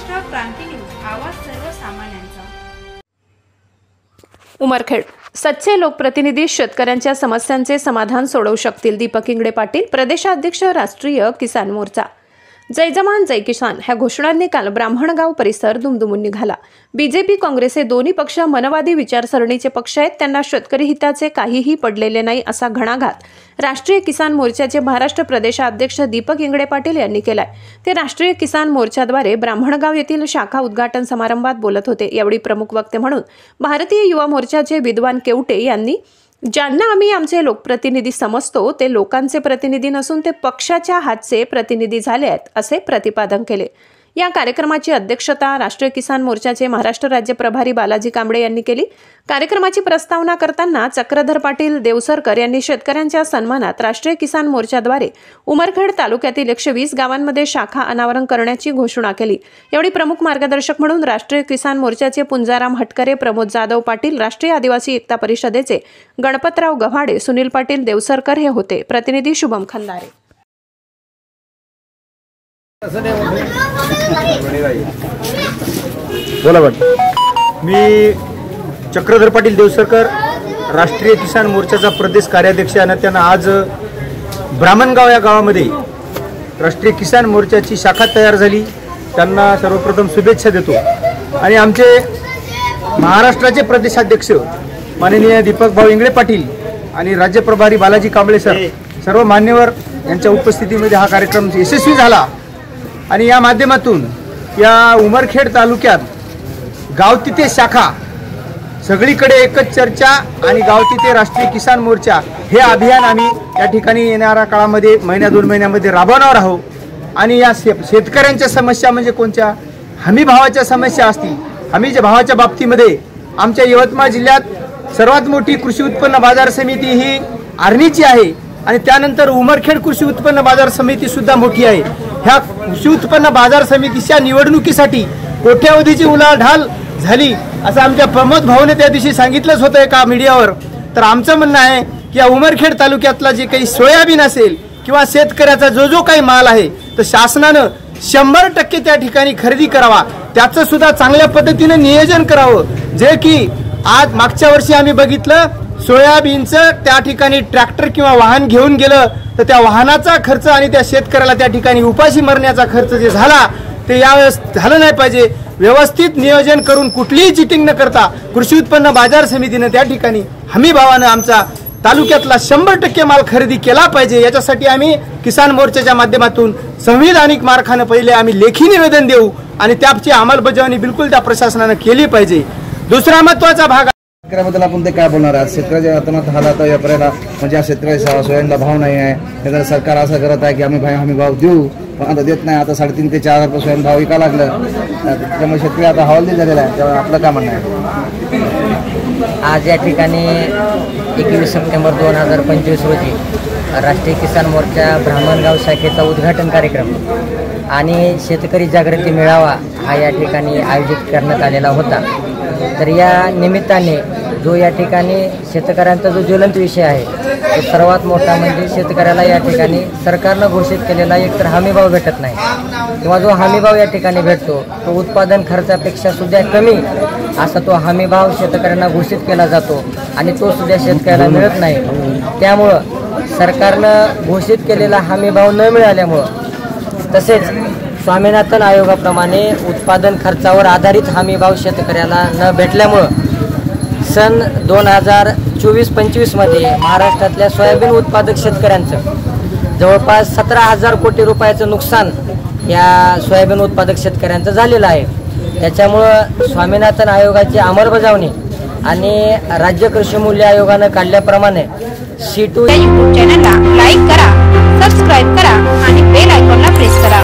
महाराष्ट्र क्रांती news, आवाज सर्वसामान्यांचा। उमरखेड सच्चे लोकप्रतिनिधी शेतकऱ्यांच्या समस्यांचे समाधान सोडवू शकतील। दीपक इंगळे पाटील, प्रदेशाध्यक्ष, राष्ट्रीय किसान मोर्चा। जय जवान जय किसान ह्या घोषणांनी काल ब्राह्मणगाव परिसर दुमदुमून निघाला। बीजेपी काँग्रेस हे दोन्ही पक्ष मनवादी विचारसरणीचे पक्ष आहेत, त्यांना शेतकरी हिताचे काहीही पडलेले नाही असा घणाघात राष्ट्रीय किसान मोर्चाचे महाराष्ट्र प्रदेशाध्यक्ष दीपक इंगळे पाटील यांनी केलाय। ते राष्ट्रीय किसान मोर्चाद्वारे ब्राह्मणगाव येथील शाखा उद्घाटन समारंभात बोलत होते। यावेळी प्रमुख वक्ते म्हणून भारतीय युवा मोर्चाचे विद्वान केवटे यांनी ज्यांना आम्ही आमचे लोकप्रतिनिधी समजतो ते लोकांचे प्रतिनिधी नसून ते पक्षाच्या हातचे प्रतिनिधी झाले आहेत असे प्रतिपादन केले। या कार्यक्रमाची अध्यक्षता राष्ट्रीय किसान मोर्चाचे महाराष्ट्र राज्य प्रभारी बालाजी कांबळे यांनी केली। कार्यक्रमाची प्रस्तावना करताना चक्रधर पाटील देवसरकर यांनी शेतकऱ्यांच्या सन्मानात राष्ट्रीय किसान मोर्चाद्वारे उमरखेड तालुक्यातील 120 गावांमध्ये शाखा अनावरण करण्याची घोषणा केली। यावेळी प्रमुख मार्गदर्शक म्हणून राष्ट्रीय किसान मोर्चाचे पुंजाराम हटकरे, प्रमोद जाधव पाटील, राष्ट्रीय आदिवासी एकता परिषदेचे गणपतराव गव्हाडे, सुनील पाटील देवसरकर हे होते। प्रतिनिधी शुभम खंदारे। बोला मी चक्रधर पाटील देवसरकर, राष्ट्रीय किसान मोर्चाचा प्रदेश कार्याध्यक्ष आणि त्यांना आज ब्राह्मणगाव या गावामध्ये राष्ट्रीय किसान मोर्चाची शाखा तयार झाली। त्यांना सर्वप्रथम शुभेच्छा देतो आणि आमचे महाराष्ट्राचे प्रदेशाध्यक्ष माननीय दीपक भाऊ इंगळे पाटील आणि राज्य प्रभारी बालाजी कांबळे सर, सर्व मान्यवर यांच्या उपस्थितीमध्ये हा कार्यक्रम यशस्वी झाला आणि या माध्यमातून या उमरखेड तालुक्यात गाव तिथे शाखा सगळीकडे एकच चर्चा आणि गाव तिथे राष्ट्रीय किसान मोर्चा हे अभियान आम्ही या ठिकाणी येणाऱ्या काळामध्ये महिन्या 2 महिन्यामध्ये राबवणार आहोत। आणि या शेतकऱ्यांच्या समस्या म्हणजे कोणत्या, हमी भावाच्या समस्या असतील। हमीच्या भावाच्या बाबतीमध्ये आमच्या यवतमाळ जिल्ह्यात सर्वात मोठी कृषी उत्पन्न बाजार समिती ही आर्णीची आहे आणि त्यानंतर उमरखेड कृषी उत्पन्न बाजार समिती सुद्धा मोठी आहे। ह्या कृषी उत्पन्न बाजार समितीच्या निवडणुकीसाठी कोट्यावधीची उलाढाल झाली असं आमच्या प्रमोद भाऊने त्या दिवशी सांगितलंच होतं एका मीडियावर। तर आमचं म्हणणं आहे की या उमरखेड तालुक्यातला जे काही सोयाबीन असेल किंवा शेतकऱ्याचा जो काही माल आहे तर शासनानं 100% त्या ठिकाणी खरेदी करावा, त्याचं सुद्धा चांगल्या पद्धतीने नियोजन करावं। जे की आज मागच्या वर्षी आम्ही बघितलं सोयाबीनचं त्या ठिकाणी ट्रॅक्टर किंवा वाहन घेऊन गेलं तर त्या वाहनाचा खर्च आणि त्या शेतकऱ्याला त्या ठिकाणी उपाशी मरण्याचा खर्च जे झाला ते यावेळेस झालं नाही पाहिजे। व्यवस्थित नियोजन करून कुठलीही चिटिंग न करता कृषी उत्पन्न बाजार समितीने त्या ठिकाणी हमी भावानं आमचा तालुक्यातला 100% माल खरेदी केला पाहिजे। याच्यासाठी आम्ही किसान मोर्चाच्या माध्यमातून संविधानिक मार्गाने पहिले आम्ही लेखी निवेदन देऊ आणि त्याची अंमलबजावणी बिलकुल त्या प्रशासनाने केली पाहिजे। दुसरा महत्त्वाचा भाग शेतकऱ्याबद्दल आपण ते काय बोलणार आहात? शेतकऱ्याच्या हातात हालात व्यापाऱ्याला म्हणजे शेतकऱ्याचा सोयाबीनला भाव नाही आहे, त्याचा सरकार असं करत आहे की आम्ही हमी भाव देऊ पण आता देत नाही। आता 3,500 ते 4,000 रुपये सोयाबीन भाव विका लागलं, त्यामुळे शेतकरी आता हवालदिल झालेला आहे। त्यामुळे आपलं काय म्हणणं आहे? आज या ठिकाणी 21 सप्टेंबर 2025 रोजी राष्ट्रीय किसान मोर्चा ब्राह्मणगाव शाखेचा उद्घाटन कार्यक्रम आणि शेतकरी जागृती मेळावा हा या ठिकाणी आयोजित करण्यात आलेला होता। तर या निमित्ताने जो या ठिकाणी शेतकऱ्यांचा जो ज्वलंत विषय आहे तो सर्वात मोठा म्हणजे शेतकऱ्याला या ठिकाणी सरकारनं घोषित केलेला एकतर हमीभाव भेटत नाही किंवा जो हमीभाव या ठिकाणी भेटतो तो उत्पादन खर्चापेक्षा सुद्धा कमी असा तो हमीभाव शेतकऱ्यांना घोषित केला जातो आणि तो सुद्धा शेतकऱ्याला मिळत नाही। त्यामुळं सरकारनं घोषित केलेला हमीभाव न मिळाल्यामुळं तसेच स्वामीनाथन आयोगाप्रमाणे उत्पादन खर्चावर आधारित हमीभाव शेतकऱ्याला न भेटल्यामुळं सन 2024-25 मध्ये महाराष्ट्रातल्या सोयाबीन उत्पादक शेतकऱ्यांचं जवळपास 17,000 कोटी रुपयाचं नुकसान या सोयाबीन उत्पादक शेतकऱ्यांचं झालेलं आहे। त्याच्यामुळं स्वामीनाथन आयोगाची अंमलबजावणी आणि राज्य कृषी मूल्य आयोगानं काढल्याप्रमाणे यूट्यूब चॅनलला लाईक करा, सबस्क्राईब करा आणि बेल आयकॉनला प्रेस करा।